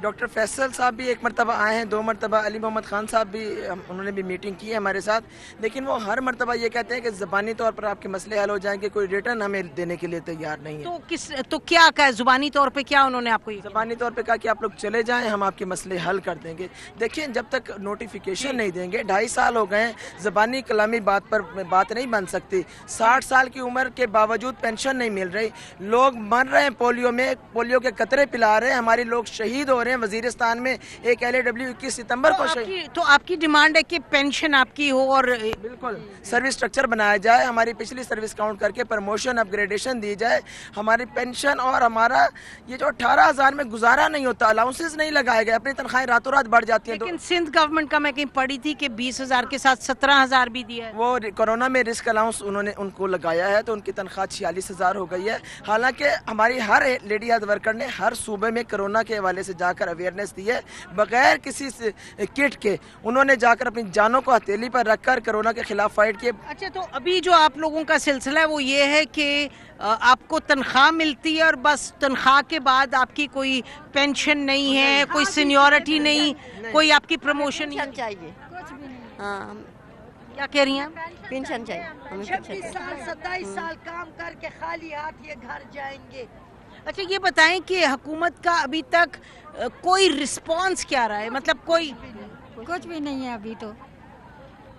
Doctor Faisal صاحب بھی ایک مرتبہ آئے ہیں, 2 مرتبہ علی محمد خان صاحب بھی انہوں نے بھی میٹنگ کی ہے ہمارے ساتھ, لیکن وہ ہر مرتبہ یہ کہتے ہیں کہ زبانی طور پر آپ کے مسئلے حل ہو جائیں گے, کوئی ریٹرن ہمیں دینے کے لیے تیار نہیں ہے. تو کیا کہا زبانی طور پہ, کیا انہوں نے آپ کو یہ زبانی طور پہ کہا کہ آپ لوگ چلے جائیں, ہم آپ کے مسئلے حل کر دیں گے. دیکھیں جب تک نوٹیفیکیشن نہیں دیں گے, 2.5 سال ہو گئے ہیں, زبانی کلامی بات پر بات نہیں بن سکتی. 60 سال کی عمر کے باوجود پینشن نہیں مل رہی, لوگ مر رہے ہیں پولیو میں, پولیو کے قطرے پلا رہے ہیں, ہمارے لوگ شہید ہو رہے ہیں. وزیرستان میں ایک LAW 21 ستمبر کو شہید. تو آپ کی ڈیمانڈ ہے کہ پینشن آپ کی ہو اور بالکل سروس اسٹرکچر بنایا جائے, ہماری پچھلی سروس کاؤنٹ کر کے پروموشن اپ گریڈیشن دی جائے, ہماری پینشن اور ہمارا یہ جو 18,000 میں گزارا نہیں ہوتا, الاؤنسز نہیں لگائے گئے, اپنی تنخواہیں راتوں رات بڑھ جاتی ہیں. لیکن سندھ گورنمنٹ کا میں کہیں پڑھی تھی کہ 20,000 کے ساتھ 17,000 بھی دیا ہے. وہ کورونا میں رسک الاؤنس انہوں نے ان کو لگایا ہے, تو ان کی تنخواہ 46,000 ہو گئی ہے. حالانکہ ہماری ہر لیڈی ہیلتھ ورکر نے ہر صوبے میں کورونا کے حوالے سے جا کر اویئرنیس دی ہے, بغیر کسی کٹ کے انہوں نے جا کر اپنی جانوں کو ہتھیلی پر رکھ کر کورونا کے خلاف فائٹ کی. اچھا, تو ابھی جو آپ لوگوں کا سلسلہ ہے وہ یہ ہے کہ آپ کو تنخواہ ملتی ہے اور بس تنخواہ کے بعد آپ کی کوئی پینشن نہیں ہے, کوئی سینیورٹی نہیں, کوئی آپ کی پروموشن نہیں چاہیے. ہاں, کیا کہہ رہی ہیں پینشن چاہیے ہمیں. 26 سال 27 سال کام کر کے خالی ہاتھ یہ گھر جائیں گے. اچھا, یہ بتائیں کہ حکومت کا ابھی تک کوئی رسپانس کیا رہا ہے, مطلب کوئی کچھ بھی نہیں ہے ابھی تو,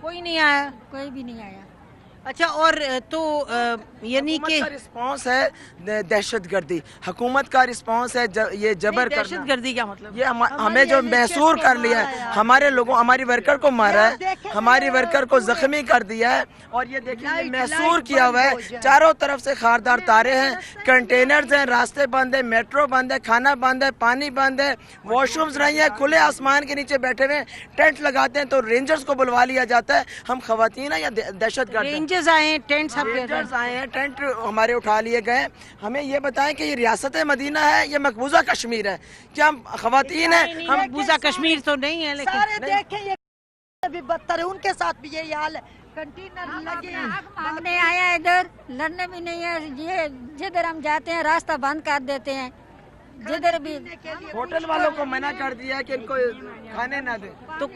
کوئی نہیں آیا. کوئی بھی نہیں آیا. اچھا, اور تو یعنی کہ رسپانس ہے دہشت گردی, حکومت کا رسپانس ہے یہ جبر کرنا. دہشت گردی کیا مطلب؟ یہ ہمیں جو محصور کر لیا ہے, ہمارے لوگوں, ہماری ورکر کو مارا ہے, ہماری ورکر کو زخمی کر دیا ہے, اور یہ دیکھیں یہ محصور کیا ہوا ہے. چاروں طرف سے خاردار تارے ہیں, کنٹینرز ہیں, راستے بند ہیں, میٹرو بند ہے, کھانا بند ہے, پانی بند ہے, واش رومز نہیں ہے, کھلے آسمان کے نیچے بیٹھے ہوئے ٹینٹ لگاتے ہیں تو رینجرز کو بلوا لیا جاتا ہے. ہم خواتین ہیں یا دہشت گرد ہیں؟ آئے ہیں, ٹینٹس آئے ہیں, ٹینٹ ہمارے اٹھا لیے گئے. ہمیں یہ بتائیں کہ یہ ریاست مدینہ ہے یا مقبوضہ کشمیر ہے؟ کیا ہم خواتین ہیں؟ ہم مقبوضہ کشمیر تو نہیں ہے, لیکن سارے دیکھیں یہ بھی بدتر ہے, ان کے ساتھ بھی یہی حال ہے. کنٹینر لگے ہیں, ہم نے آیا ادھر لڑنے بھی نہیں ہے, یہ جدھر ہم جاتے ہیں راستہ بند کر دیتے ہیں, جدھر بھی ہوٹل والوں کو منع کر دیا کہ ان کو کھانے نہ دیں. تو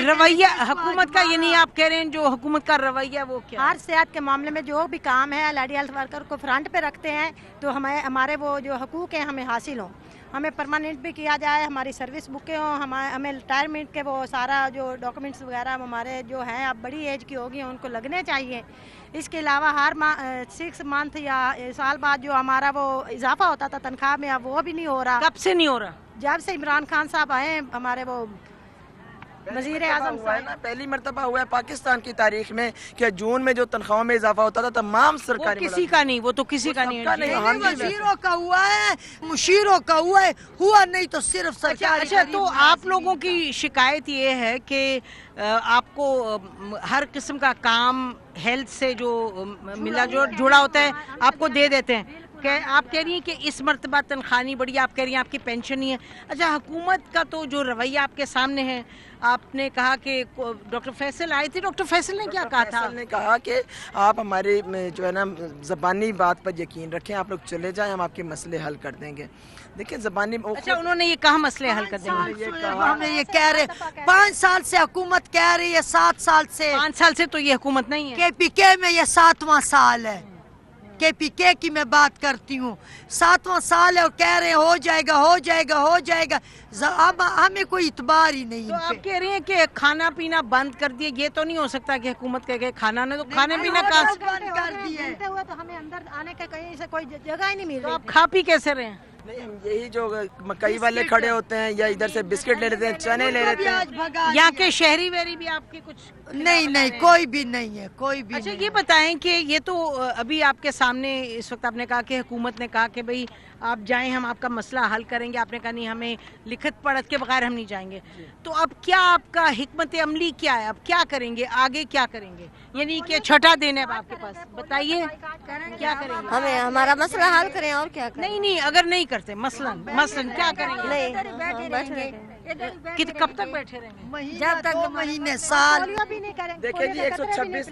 رویہ حکومت کا, یعنی آپ کہہ رہے ہیں جو حکومت کا رویہ وہ کیا؟ ہر صحت کے معاملے میں جو بھی کام ہے لیڈی ہیلتھ ورکر کو فرنٹ پہ رکھتے ہیں, تو ہمارے وہ جو حقوق ہیں ہمیں حاصل ہوں, ہمیں پرماننٹ بھی کیا جائے, ہماری سروس بکیں ہوں, ہمیں ریٹائرمنٹ کے وہ سارا جو ڈاکومنٹس وغیرہ ہمارے جو ہیں, اب بڑی ایج کی ہوگی ان کو لگنے چاہیے. اس کے علاوہ ہر 6 منتھ یا سال بعد جو ہمارا وہ اضافہ ہوتا تھا تنخواہ میں, اب وہ بھی نہیں ہو رہا. کب سے نہیں ہو رہا؟ جب سے عمران خان صاحب آئے ہیں ہمارے وہ وزیر اعظم صاحب, پہلی مرتبہ ہوا ہے پاکستان کی تاریخ میں کہ جون میں جو تنخواہوں میں اضافہ ہوتا تھا تمام سرکاری کسی کا نہیں, وہ تو کسی کا نہیں ہے. وزیروں کا ہوا ہے, مشیروں کا ہوا ہے, ہوا نہیں تو صرف سرکاری. اچھا, تو آپ لوگوں کی شکایت یہ ہے کہ آپ کو ہر قسم کا کام ہیلتھ سے جو ملا جو جڑا ہوتا ہے آپ کو دے دیتے ہیں, کہ آپ کہہ رہی ہیں کہ اس مرتبہ تنخواہ نہیں بڑھی, آپ کہہ رہی ہیں آپ کی پینشن نہیں ہے. اچھا, حکومت کا تو جو رویہ آپ کے سامنے ہے, آپ نے کہا کہ ڈاکٹر فیصل آئے تھے, ڈاکٹر فیصل نے کیا کہا تھا؟ فیصل نے کہا کہ آپ ہمارے جو ہے نا زبانی بات پر یقین رکھیں, آپ لوگ چلے جائیں, ہم آپ کے مسئلے حل کر دیں گے. دیکھیں زبانی. اچھا, انہوں نے یہ کہا مسئلے حل کر دیں گے. ہمیں یہ کہہ رہے 5 سال سے حکومت کہہ رہی ہے, 7 سال سے. 5 سال سے تو یہ حکومت نہیں ہے. KPK میں یہ 7واں سال ہے, KPK کی میں بات کرتی ہوں, 7واں سال ہے, اور کہہ رہے ہو جائے گا, ہو جائے گا, ہو جائے گا. اب ہمیں کوئی اعتبار ہی نہیں. تو آپ کہہ رہے ہیں کہ کھانا پینا بند کر دیے, یہ تو نہیں ہو سکتا کہ حکومت کہے کہ کھانا نے تو کھانے پینا کا بند کر دیے. تو ہمیں اندر آنے کا کہیں سے کوئی جگہ ہی نہیں مل رہی. آپ کھا پی کیسے رہے ہیں؟ نہیں, ہم یہی جو مکئی والے کھڑے ہوتے ہیں یا ادھر سے بسکٹ لے لیتے ہیں, چنے لے لیتے ہیں. یہاں کے شہری ویری بھی آپ کی کچھ نہیں, کوئی بھی نہیں ہے, کوئی بھی. اچھا, یہ بتائیں کہ یہ تو ابھی آپ کے سامنے اس وقت آپ نے کہا کہ حکومت نے کہا کہ بھئی آپ جائیں, ہم آپ کا مسئلہ حل کریں گے. آپ نے کہا نہیں, ہمیں لکھت پڑھت کے بغیر ہم نہیں جائیں گے. تو اب کیا آپ کا حکمت عملی کیا ہے, اب کیا کریں گے, آگے کیا کریں گے, یعنی کہ چھٹا دینا ہے آپ کے پاس, بتائیے کیا کریں گے؟ ہمیں ہمارا مسئلہ حل کریں, اور کیا کریں. نہیں, اگر نہیں کرتے مثلاً کیا کریں گے؟ نہیں, کب تک بیٹھے رہیں گے؟ جب تک 2 مہینے سال. دیکھیں جی 126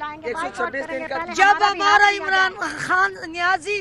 دن کا جب ہمارا عمران خان نیازی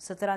17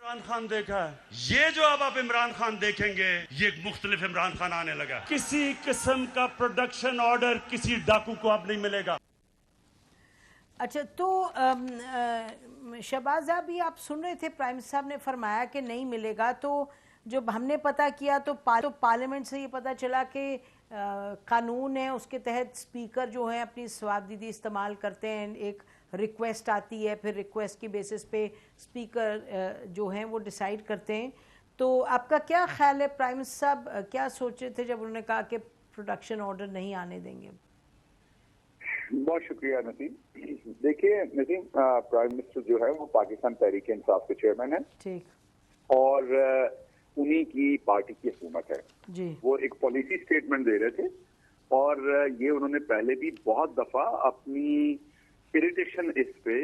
عمران خان دیکھا ہے, یہ جو اب آپ عمران خان دیکھیں گے یہ ایک مختلف عمران خان آنے لگا. کسی قسم کا پروڈکشن آرڈر کسی ڈاکو کو اب نہیں ملے گا. اچھا, تو شہباز ابھی آپ سن رہے تھے پرائم منسٹر صاحب نے فرمایا کہ نہیں ملے گا, تو جب ہم نے پتہ کیا تو پارلیمنٹ سے یہ پتہ چلا کہ قانون ہے اس کے تحت اسپیکر جو ہیں اپنی سوادیدی استعمال کرتے ہیں, ایک ریکویسٹ آتی ہے, پھر ریکویسٹ کی بیسس پہ اسپیکر جو ہیں وہ ڈیسائیڈ کرتے ہیں. تو آپ کا کیا خیال ہے, پرائم منسٹر صاحب کیا سوچے تھے جب انہوں نے کہا کہ پروڈکشن آرڈر نہیں آنے دیں گے؟ بہت شکریہ نسیم. دیکھیے نسیم, پرائم منسٹر جو ہے وہ پاکستان تحریک انصاف کے چیئرمین ہیں, ٹھیک, اور انہی کی پارٹی کی حکومت ہے جی. وہ ایک پالیسی سٹیٹمنٹ دے رہے تھے, اور یہ انہوں نے پہلے بھی بہت دفعہ اپنی اریٹیشن اس پہ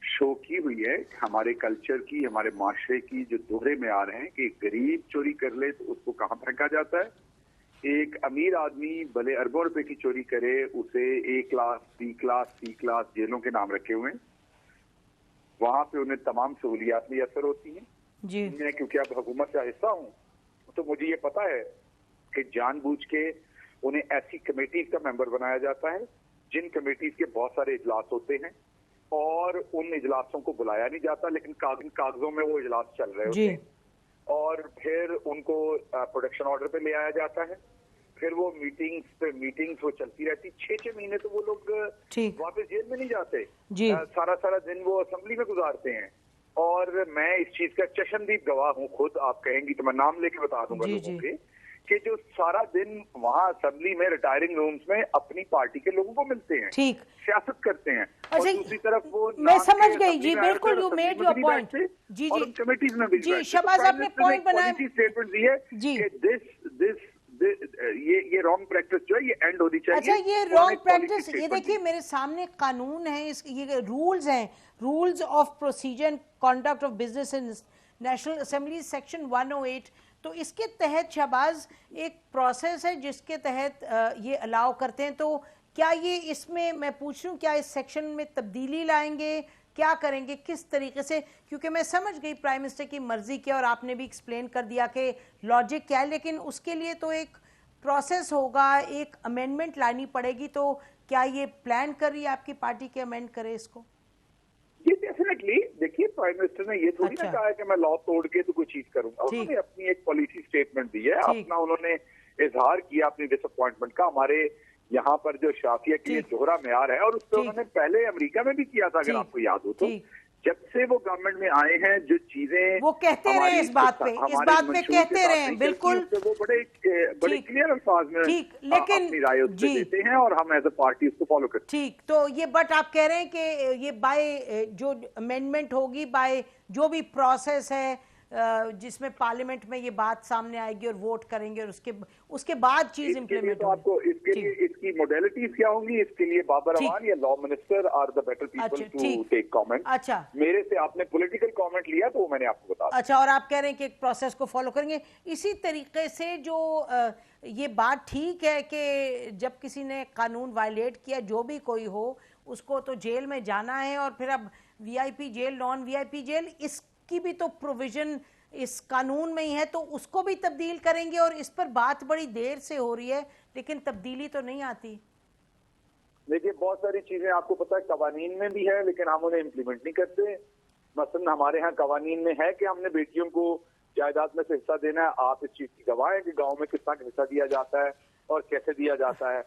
شو کی ہوئی ہے. ہمارے کلچر کی, ہمارے معاشرے کی جو دوہرے معیار ہیں کہ غریب چوری کر لے تو اس کو کہاں پھینکا جاتا ہے, ایک امیر آدمی بھلے اربوں روپے کی چوری کرے اسے A class, B class, C class جیلوں کے نام رکھے ہوئے ہیں. وہاں پہ انہیں تمام سہولیات میں اثر ہوتی ہیں جی. میں کیونکہ اب حکومت کا حصہ ہوں تو مجھے یہ پتا ہے کہ جان بوجھ کے انہیں ایسی کمیٹیز کا ممبر بنایا جاتا ہے جن کمیٹیز کے بہت سارے اجلاس ہوتے ہیں, اور ان اجلاسوں کو بلایا نہیں جاتا لیکن کاغذوں میں وہ اجلاس چل رہے ہوتے ہیں, اور پھر ان کو پروڈکشن آرڈر پہ لے آیا جاتا ہے. پھر وہ میٹنگز وہ چلتی رہتی, 6 مہینے تو وہ لوگ واپس جیل میں نہیں جاتے, سارا دن وہ اسمبلی میں گزارتے ہیں. اور میں اس چیز کا چشمدید گواہ ہوں خود, آپ کہیں گی تو میں نام لے کے بتا دوں گا لوگوں کے, کہ جو سارا دن وہاں اسمبلی میں ریٹائرنگ رومز میں اپنی پارٹی کے لوگوں کو ملتے ہیں, سیاست کرتے ہیں, اور دوسری طرف وہ میں سمجھ گئی جی, بالکل یو میڈ یور پوائنٹ. جی جی کمیٹیز میں بھی جی, شہباز آپ نے پوائنٹ بنایا, اسٹیٹمنٹ دی ہے کہ یہ رانگ پریکٹس جو ہے یہ اینڈ ہونی چاہیے. اچھا, یہ رانگ پریکٹس, یہ دیکھیے میرے سامنے قانون ہے, یہ رولز ہیں, rules of procedure and conduct of business in national assembly section 108. تو اس کے تحت شہباز ایک پروسیس ہے جس کے تحت یہ الاؤ کرتے ہیں. تو کیا یہ اس میں میں پوچھ رہوں کیا اس سیکشن میں تبدیلی لائیں گے, کیا کریں گے, کس طریقے سے؟ کیونکہ میں سمجھ گئی پرائم منسٹر کی مرضی کیا, اور آپ نے بھی ایکسپلین کر دیا کہ لاجک کیا ہے, لیکن اس کے لیے تو ایک پروسیس ہوگا, ایک امینڈمنٹ لانی پڑے گی. تو کیا یہ پلان کر رہی ہے آپ کی پارٹی کے امینڈ کرے اس کو؟ یہ ڈیفینیٹلی, دیکھیے پرائم منسٹر نے یہ تھوڑی نہ کہا ہے کہ میں لا توڑ کے تو کوئی چیز کروں گا. انہوں نے اپنی ایک پالیسی سٹیٹمنٹ دی ہے, اپنا انہوں نے اظہار کیا اپنی ڈس اپوائنٹمنٹ کا. ہمارے یہاں پر جو شافیہ کے لیے دوہرا معیار ہے, اور اس پہ انہوں نے پہلے امریکہ میں بھی کیا تھا, اگر آپ کو یاد ہو تو. جب سے وہ گورنمنٹ میں آئے ہیں جو چیزیں وہ کہتے رہے اس بات پہ کہتے رہے, بالکل وہ بڑے کلیئر الفاظ میں اپنی رائے اس پہ دیتے ہیں, اور ہم ایز اے پارٹی اس کو فالو کرتے ہیں. ٹھیک, تو یہ بٹ آپ کہہ رہے ہیں کہ یہ بائی جو امینڈمنٹ ہوگی, بائی جو بھی پروسیس ہے جس میں پارلیمنٹ میں یہ بات سامنے آئے گی اور ووٹ کریں گے, اور اس کے بعد چیز امپلیمنٹ ہوگی. آپ کو اس کے لیے اس کی موڈیلٹیز کیا ہوں گی, اس کے لیے بابر امان یا law minister are the better people to take comment. اچھا, میرے سے آپ نے پولیٹیکل کامنٹ لیا تو وہ میں نے آپ کو بتا دیا. اچھا, اور آپ کہہ رہے ہیں کہ ایک پروسیس کو فالو کریں گے. اسی طریقے سے جو یہ بات ٹھیک ہے کہ جب کسی نے قانون وائلیٹ کیا, جو بھی کوئی ہو, اس کو تو جیل میں جانا ہے, اور پھر اب وی آئی پی جیل, نان وی آئی پی جیل, اس کی بھی تو پروویژن اس قانون میں ہی ہے, تو اس کو بھی تبدیل کریں گے. اور اس پر بات بڑی دیر سے ہو رہی ہے لیکن تبدیلی تو نہیں آتی. دیکھیے بہت ساری چیزیں آپ کو پتا ہے قوانین میں بھی ہے لیکن ہم انہیں امپلیمنٹ نہیں کرتے. مثلا ہمارے ہاں قوانین میں ہے کہ ہم نے بیٹیوں کو جائیداد میں سے حصہ دینا ہے. آپ اس چیز کی گواہ ہیں کہ گاؤں میں کس طرح کا حصہ دیا جاتا ہے اور کیسے دیا جاتا ہے.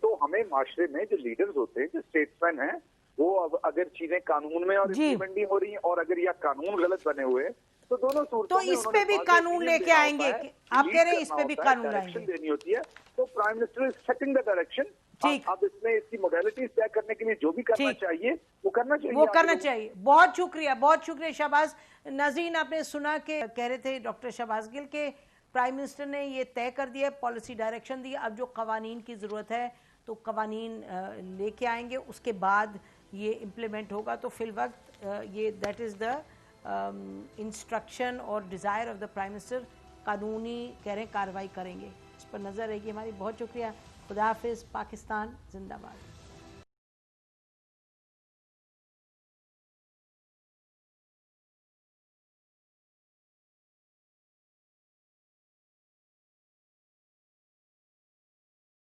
تو ہمیں معاشرے میں جو لیڈرز ہوتے ہیں, جو اسٹیٹس مین ہیں, وہ اگر چیزیں قانون میں اور امپلیمنٹ نہیں ہو رہی ہیں, اور اگر یہ قانون غلط بنے ہوئے تو دونوں صورتوں میں اس پہ بھی قانون لے کے آئیں گے. آپ کہہ رہے ہیں اس پہ بھی قانون لائیں گے, دینی ہوتی ہے. تو prime minister is setting the direction. اب اس میں اس کی موڈیلٹیز طے کرنے کے لیے جو بھی کرنا چاہیے وہ کرنا چاہیے. بہت شکریہ, بہت شکریہ شہباز. ناظرین, آپ نے سنا کہ کہہ رہے تھے ڈاکٹر شہباز گل کہ پرائم منسٹر نے یہ طے کر دیا, پالیسی ڈائریکشن دی, اب جو قوانین کی ضرورت ہے تو قوانین لے کے آئیں گے, اس کے بعد یہ امپلیمنٹ ہوگا. تو فی الوقت یہ دیٹ از دا انسٹرکشن اور desire of the prime minister. قانونی کہہ رہے ہیں کارروائی کریں گے, اس پر نظر رہے گی ہماری. بہت شکریہ. خدا حافظ. پاکستان زندہ باد.